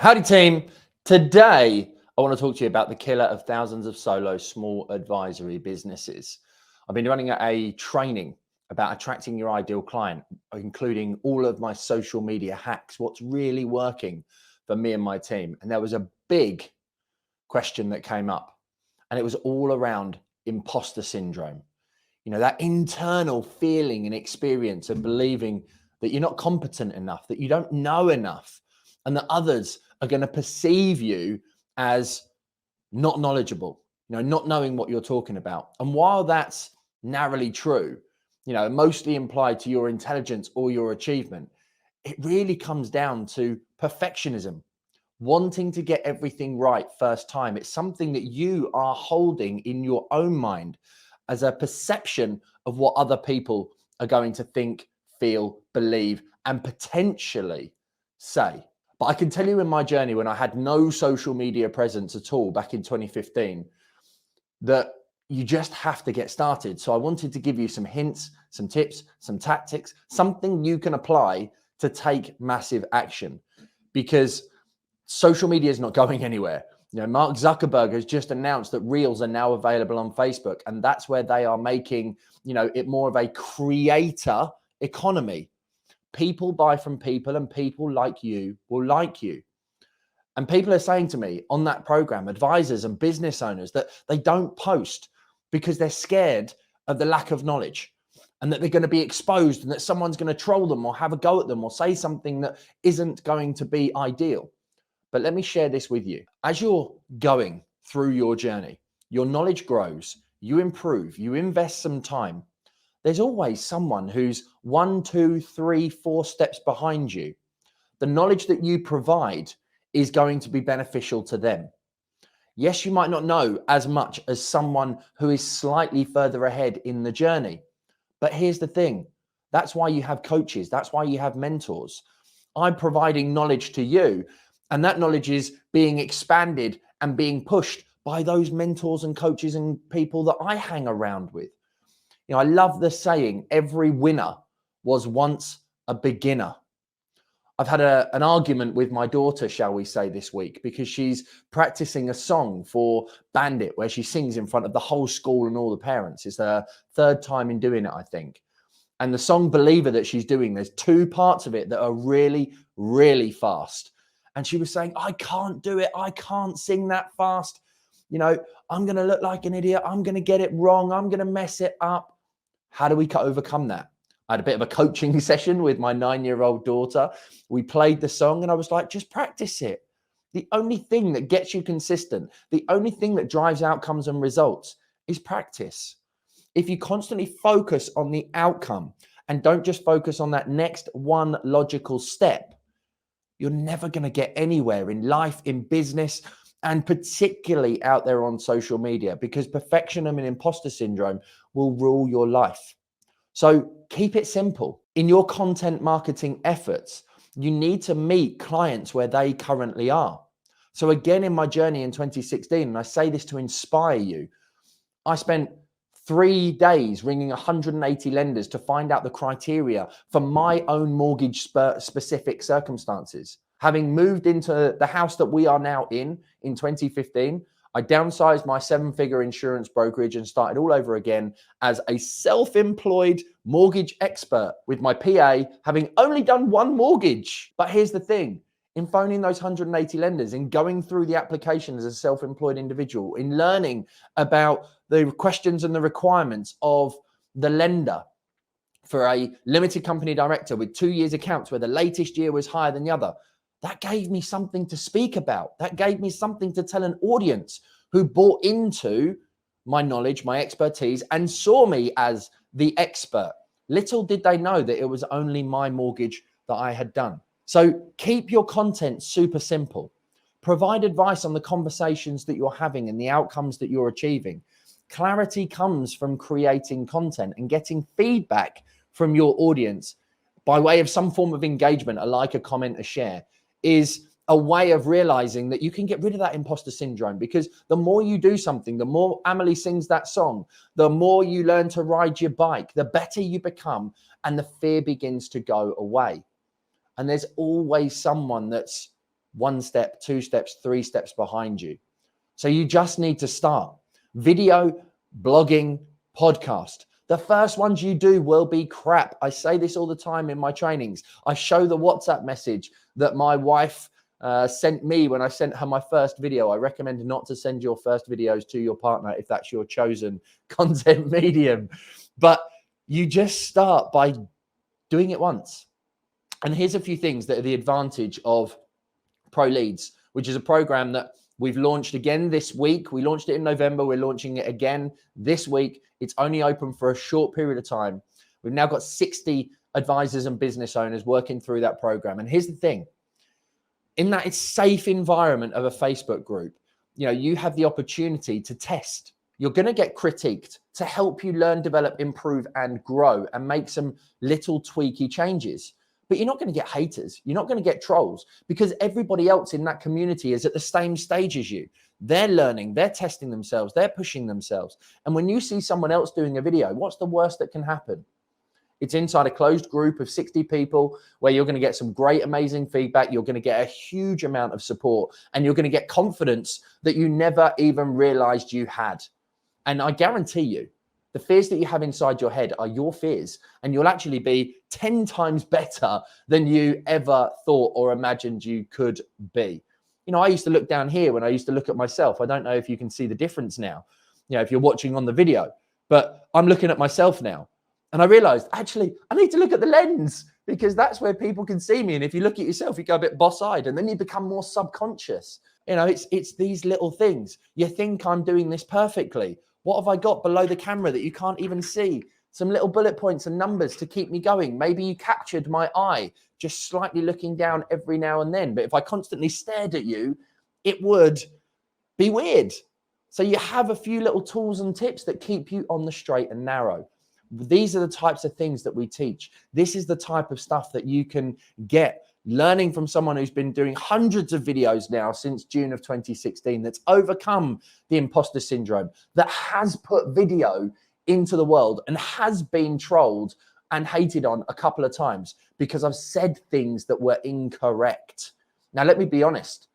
Howdy team. Today, I want to talk to you about the killer of thousands of solo small advisory businesses. I've been running a training about attracting your ideal client, including all of my social media hacks, what's really working for me and my team. And there was a big question that came up, and it was all around imposter syndrome. You know, that internal feeling and experience of believing that you're not competent enough, that you don't know enough, and that others are going to perceive you as not knowledgeable, not knowing what you're talking about. And while that's narrowly true, mostly implied to your intelligence or your achievement, it really comes down to perfectionism, wanting to get everything right first time. It's something that you are holding in your own mind as a perception of what other people are going to think, feel, believe, and potentially say. But I can tell you in my journey, when I had no social media presence at all back in 2015, that you just have to get started. So I wanted to give you some hints, some tips, some tactics, something you can apply to take massive action, because social media is not going anywhere. Mark Zuckerberg has just announced that Reels are now available on Facebook, and that's where they are making, it more of a creator economy. People buy from people, and people like you will like you. And people are saying to me on that program, advisors and business owners, that they don't post because they're scared of the lack of knowledge, and that they're going to be exposed, and that someone's going to troll them or have a go at them or say something that isn't going to be ideal. But let me share this with you. As you're going through your journey, your knowledge grows, you improve, you invest some time. There's always someone who's 1, 2, 3, 4 steps behind you. The knowledge that you provide is going to be beneficial to them. Yes, you might not know as much as someone who is slightly further ahead in the journey. But here's the thing. That's why you have coaches. That's why you have mentors. I'm providing knowledge to you, and that knowledge is being expanded and being pushed by those mentors and coaches and people that I hang around with. I love the saying, every winner was once a beginner. I've had an argument with my daughter, shall we say, this week, because she's practicing a song for Bandit where she sings in front of the whole school and all the parents. It's her third time in doing it, I think. And the song Believer that she's doing, there's 2 parts of it that are really, really fast. And she was saying, I can't do it. I can't sing that fast. I'm going to look like an idiot. I'm going to get it wrong. I'm going to mess it up. How do we overcome that? I had a bit of a coaching session with my 9-year-old daughter. We played the song and I was like, just practice it. The only thing that gets you consistent, the only thing that drives outcomes and results is practice. If you constantly focus on the outcome and don't just focus on that next one logical step, you're never going to get anywhere in life, in business, and particularly out there on social media, because perfectionism and imposter syndrome will rule your life. So keep it simple. In your content marketing efforts, you need to meet clients where they currently are. So again, in my journey in 2016, and I say this to inspire you, I spent 3 days ringing 180 lenders to find out the criteria for my own mortgage specific circumstances. Having moved into the house that we are now in 2015, I downsized my 7-figure insurance brokerage and started all over again as a self-employed mortgage expert with my PA, having only done 1 mortgage. But here's the thing. In phoning those 180 lenders, in going through the application as a self-employed individual, in learning about the questions and the requirements of the lender for a limited company director with 2 years accounts where the latest year was higher than the other, that gave me something to speak about. That gave me something to tell an audience who bought into my knowledge, my expertise, and saw me as the expert. Little did they know that it was only my mortgage that I had done. So keep your content super simple. Provide advice on the conversations that you're having and the outcomes that you're achieving. Clarity comes from creating content and getting feedback from your audience by way of some form of engagement, a like, a comment, a share, is a way of realizing that you can get rid of that imposter syndrome, because the more you do something, the more Amelie sings that song, the more you learn to ride your bike, the better you become, and the fear begins to go away. And there's always someone that's 1 step, 2 steps, 3 steps behind you. So you just need to start. Video, blogging, podcast. The first ones you do will be crap. I say this all the time in my trainings. I show the WhatsApp message that my wife sent me when I sent her my first video. I recommend not to send your first videos to your partner if that's your chosen content medium. But you just start by doing it once. And here's a few things that are the advantage of Pro Leads, which is a program that we've launched again this week. We launched it in November. We're launching it again this week. It's only open for a short period of time. We've now got 60 advisors and business owners working through that program. And here's the thing. In that it's safe environment of a Facebook group, you have the opportunity to test. You're going to get critiqued to help you learn, develop, improve, and grow and make some little tweaky changes. But you're not going to get haters. You're not going to get trolls because everybody else in that community is at the same stage as you. They're learning, they're testing themselves, they're pushing themselves. And when you see someone else doing a video, what's the worst that can happen? It's inside a closed group of 60 people where you're going to get some great, amazing feedback. You're going to get a huge amount of support and you're going to get confidence that you never even realized you had. And I guarantee you, the fears that you have inside your head are your fears, and you'll actually be 10 times better than you ever thought or imagined you could be. I used to look down here when I used to look at myself. I don't know if you can see the difference now, if you're watching on the video, but I'm looking at myself now. And I realized, actually, I need to look at the lens because that's where people can see me. And if you look at yourself, you go a bit boss-eyed and then you become more subconscious. It's these little things. You think I'm doing this perfectly. What have I got below the camera that you can't even see? Some little bullet points and numbers to keep me going. Maybe you captured my eye, just slightly looking down every now and then. But if I constantly stared at you, it would be weird. So you have a few little tools and tips that keep you on the straight and narrow. These are the types of things that we teach. This is the type of stuff that you can get learning from someone who's been doing hundreds of videos now since June of 2016, that's overcome the imposter syndrome, that has put video into the world and has been trolled and hated on a couple of times because I've said things that were incorrect. Now, let me be honest.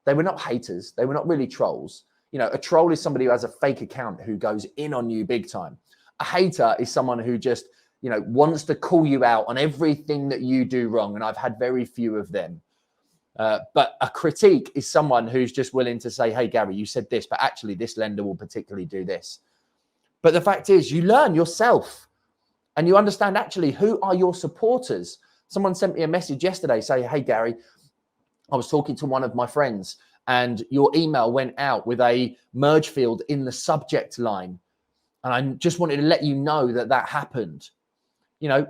They were not haters. They were not really trolls. A troll is somebody who has a fake account who goes in on you big time. A hater is someone who just wants to call you out on everything that you do wrong. And I've had very few of them. But a critique is someone who's just willing to say, hey, Gary, you said this, but actually this lender will particularly do this. But the fact is you learn yourself and you understand actually who are your supporters. Someone sent me a message yesterday saying, hey, Gary, I was talking to one of my friends and your email went out with a merge field in the subject line. And I just wanted to let you know that that happened.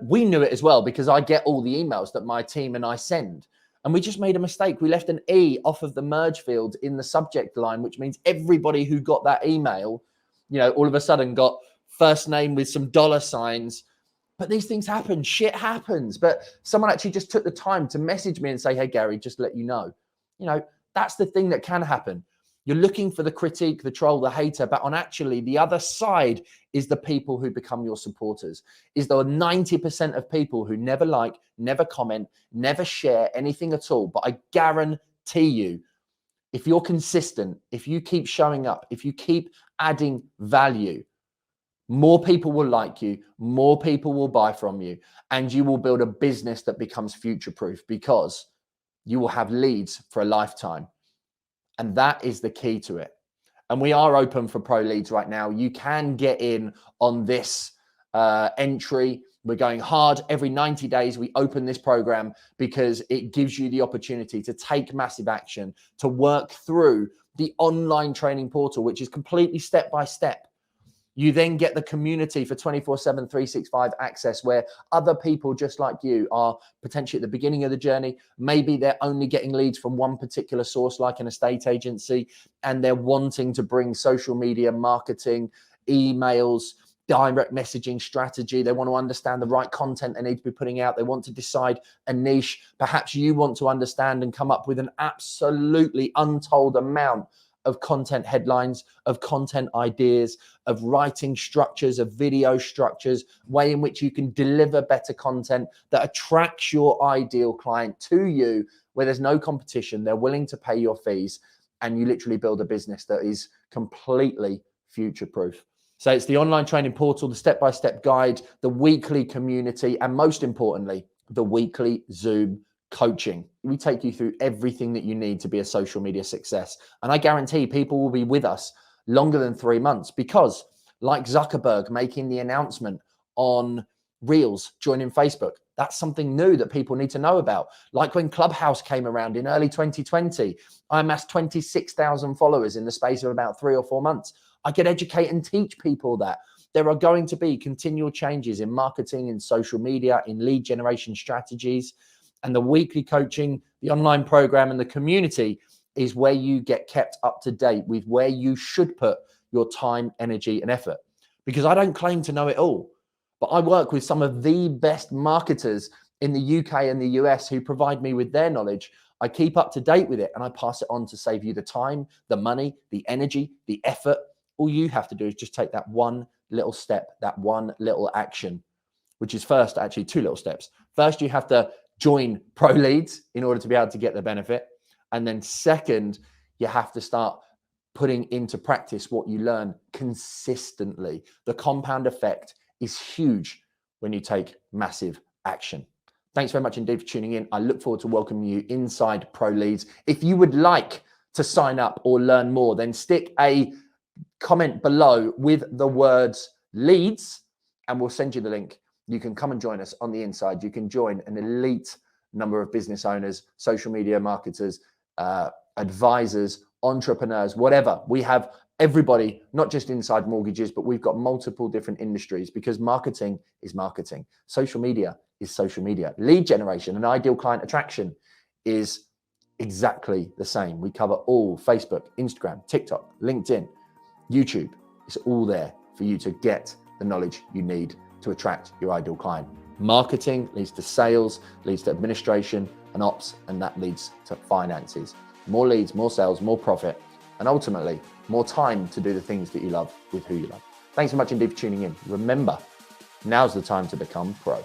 We knew it as well because I get all the emails that my team and I send. And we just made a mistake. We left an E off of the merge field in the subject line, which means everybody who got that email, all of a sudden got first name with some dollar signs. But these things happen. Shit happens. But someone actually just took the time to message me and say, hey, Gary, just to let you know. That's the thing that can happen. You're looking for the critique, the troll, the hater, but on actually the other side is the people who become your supporters. Is there 90% of people who never like, never comment, never share anything at all. But I guarantee you, if you're consistent, if you keep showing up, if you keep adding value, more people will like you, more people will buy from you, and you will build a business that becomes future-proof because you will have leads for a lifetime. And that is the key to it. And we are open for Pro Leads right now. You can get in on this entry. We're going hard. Every 90 days, we open this program because it gives you the opportunity to take massive action, to work through the online training portal, which is completely step-by-step. You then get the community for 24/7, 365 access where other people just like you are potentially at the beginning of the journey. Maybe they're only getting leads from one particular source like an estate agency, and they're wanting to bring social media marketing, emails, direct messaging strategy. They want to understand the right content they need to be putting out. They want to decide a niche. Perhaps you want to understand and come up with an absolutely untold amount of content headlines, of content ideas, of writing structures, of video structures, way in which you can deliver better content that attracts your ideal client to you where there's no competition, they're willing to pay your fees, and you literally build a business that is completely future-proof. So it's the online training portal, the step-by-step guide, the weekly community, and most importantly, the weekly Zoom coaching. We take you through everything that you need to be a social media success. And I guarantee people will be with us longer than 3 months because, like Zuckerberg making the announcement on Reels, joining Facebook, that's something new that people need to know about. Like when Clubhouse came around in early 2020, I amassed 26,000 followers in the space of about 3 or 4 months. I could educate and teach people that there are going to be continual changes in marketing, in social media, in lead generation strategies, and the weekly coaching, the online program, and the community is where you get kept up to date with where you should put your time, energy, and effort. Because I don't claim to know it all, but I work with some of the best marketers in the UK and the US who provide me with their knowledge. I keep up to date with it and I pass it on to save you the time, the money, the energy, the effort. All you have to do is just take that one little step, that one little action, which is first actually 2 little steps. First, you have to join Pro Leads in order to be able to get the benefit. And then second, you have to start putting into practice what you learn consistently. The compound effect is huge when you take massive action. Thanks very much indeed for tuning in. I look forward to welcoming you inside Pro Leads. If you would like to sign up or learn more, then stick a comment below with the words leads and we'll send you the link. You can come and join us on the inside. You can join an elite number of business owners, social media marketers, advisors, entrepreneurs, whatever. We have everybody, not just inside mortgages, but we've got multiple different industries because marketing is marketing. Social media is social media. Lead generation and ideal client attraction is exactly the same. We cover all Facebook, Instagram, TikTok, LinkedIn, YouTube. It's all there for you to get the knowledge you need to attract your ideal client. Marketing leads to sales, leads to administration and ops, and that leads to finances. More leads, more sales, more profit, and ultimately more time to do the things that you love with who you love. Thanks so much indeed for tuning in. Remember, now's the time to become pro.